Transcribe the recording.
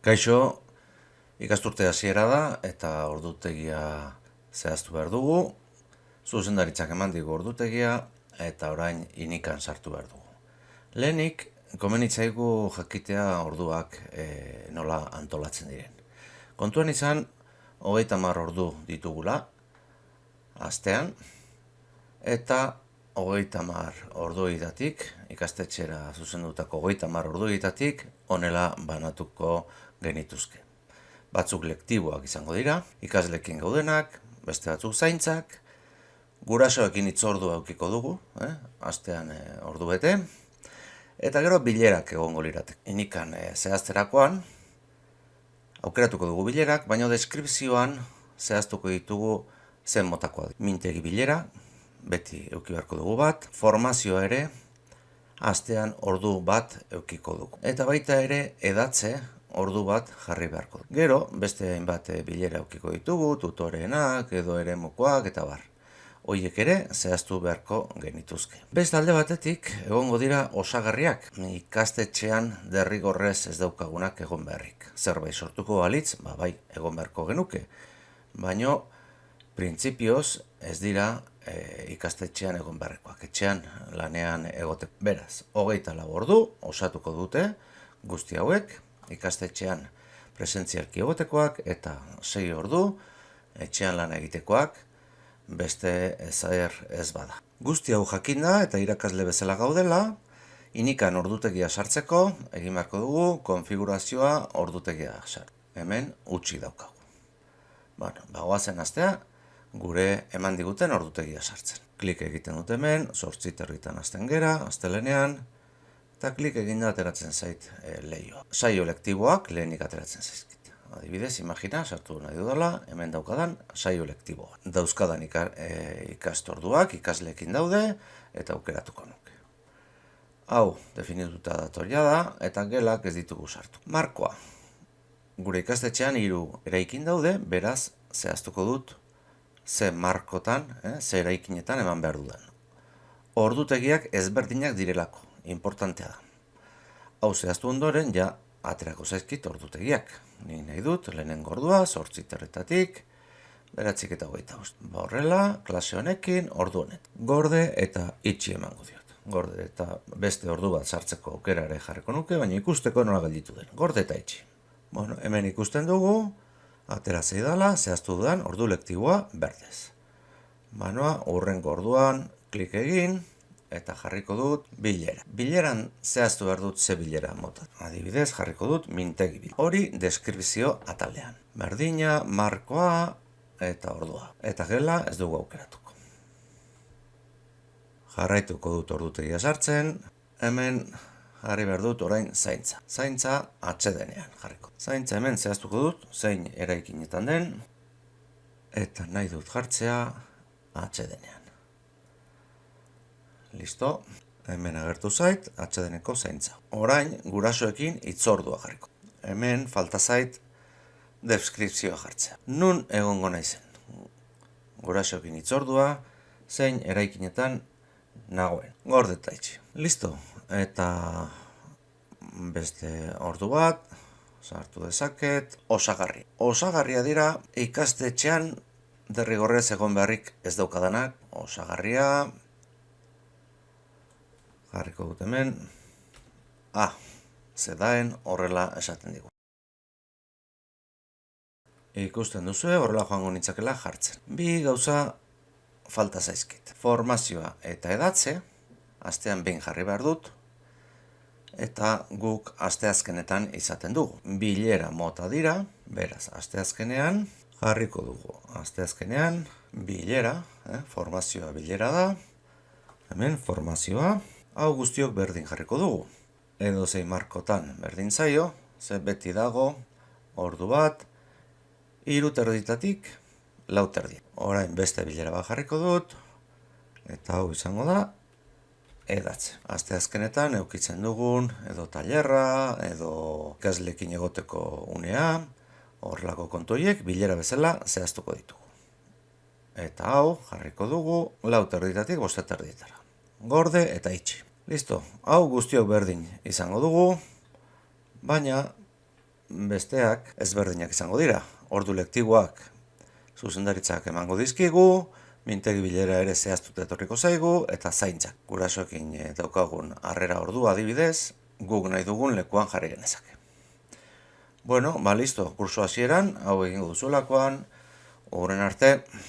Kaixo, ikasturte hasiera da eta ordutegia zehaztu behar dugu. Zuzendaritzak eman digu ordutegia eta orain inikan sartu behar dugu. Lehenik, komenitzaigu jakitea orduak nola antolatzen diren. Kontuan izan, 30 ordu ditugula, astean, eta 30 orduetatik, ikastetxera zuzendutako 30 orduetatik, honela banatuko genituzke. Batzuk lektiboak izango dira, ikaslekin gaudenak, beste batzuk zaintzak, gurasoekin hitzordua aukiko dugu, astean ordu bete, eta gero bilerak egongo liratek. Inikan zehazterakoan, aukeratuko dugu bilerak, baina deskripzioan zehaztuko ditugu zen motakoa. Mintegi bilera, beti euki beharko dugu bat, formazioa ere, astean ordu bat eukiko dugu. Eta baita ere edatze ordu bat jarri beharko dugu. Gero, beste hainbat bilera eukiko ditugu, tutoreenak, edo eremukoak eta bar. Hoiek ere zehaztu beharko genituzke. Beste alde batetik, egongo dira osagarriak. Ikastetxean derrigorrez ez daukagunak egon beharrik. Zerbait sortuko balitz, bai, egon beharko genuke. Baina, printzipioz ez dira ikastetxean egon beharrekoak. Etxean lanean egoteko. Beraz, 24 ordu osatuko dute guzti hauek, ikastetxean presentzialki egotekoak eta 6 ordu etxean lan egitekoak, beste ezer ez bada. Guzti hau jakinda eta irakasle bezala gaudela, inikan ordutegia sartzeko, egin beharko dugu konfigurazioa ordutegia sartu. Hemen utzi daukagu. Goazen astea, gure eman diguten ordutegia sartzen. Klik egiten dut hemen, 8:30 hasten gera, astelenean, eta klik eginda ateratzen zait lehioa. Saio lektiboak lehenik ateratzen zaizkit. Adibidez, imagina, sartu nahi dudala, hemen daukadan saio lektiboa. Dauzkadan ikastorduak, ikasleekin daude, eta aukeratuko nuke. Hau, definituta datoria da, eta gelak ez ditugu sartu. Markoa. Gure ikastetxean 3 eraikin daude, beraz, zehaztuko dut, ze markotan, ze eraikinetan eman behar dudan. Ordutegiak ezberdinak direlako, importantea da. Hau zehaztu ondoren, ja, aterako zaizkit ordutegiak. Ni nahi dut, lehenengo ordua, 8:30, 9:25. Horrela, klase honekin, ordu honet. Gorde eta itxi emango diot. Gorde eta beste ordu bat sartzeko aukera ere jarriko nuke, baina ikusteko nola gelditu den. Gorde eta itxi. Hemen ikusten dugu, atera zeidala, zehaztu dudan ordu lektiboa berdez. Hurrengo orduan klik egin eta jarriko dut bilera. Bileran zehaztu behar dut ze bilera mota. Adibidez, jarriko dut mintegi bilera. Hori deskripzio atalean. Berdina, markoa eta ordua. Eta gela ez dugu aukeratuko. Jarraituko dut ordutegia sartzen. Hemen jarri behar dut orain zaintza. Zaintza atsedenean jarriko. Zaintza hemen zehaztuko dut, zein eraikinetan den, eta nahi dut jartzea atsedenean. Listo, hemen agertu zait, atsedeneko zaintza. Orain, gurasoekin hitzordua jarriko. Hemen falta zait deskripzioa jartzea. Nun egongo naizen? Gurasoekin hitzordua, zein eraikinetan nagoen. Gorde eta itxi. Listo, eta beste ordu bat, sartu dezaket, osagarri. Osagarria dira ikastetxean derrigorrez egon beharrik ez daukadanak. Osagarria, jarriko dut hemen, zedaen horrela esaten digu. Ikusten duzu horrela joango nitzakela jartzen. Bi gauza falta zaizkit. Formazioa eta edatze, astean behin jarri behar dut, eta guk asteazkenetan izaten dugu. Bilera mota dira, beraz, asteazkenean jarriko dugu. Asteazkenean bilera, formazioa bilera da, hemen formazioa, hau guztiok berdin jarriko dugu. Edo zein markotan berdin zaio, ze beti dago, ordu bat, 3:30, 4:30. Orain beste bilera bat jarriko dut, eta hau izango da, edatze. Asteazkenetan eukitzen dugun, edo tailerra, edo ikasleekin egoteko unea, horrelako kontoiek bilera bezala zehaztuko ditugu. Eta hau jarriko dugu 4:30, 5:30. Gorde eta itxi. Listo, hau guztiok berdin izango dugu, baina besteak ezberdinak izango dira. Ordu lektiboak zuzendaritzak emango dizkigu, mintegi bilera ere zehaztuta etorriko zaigu, eta zaintzak. Gurasoekin daukagun harrera ordua adibidez, guk nahi dugun lekuan jarri genezake. Bueno, listo, kurso hasieran, hau egingo duzuelakoan, horren arte.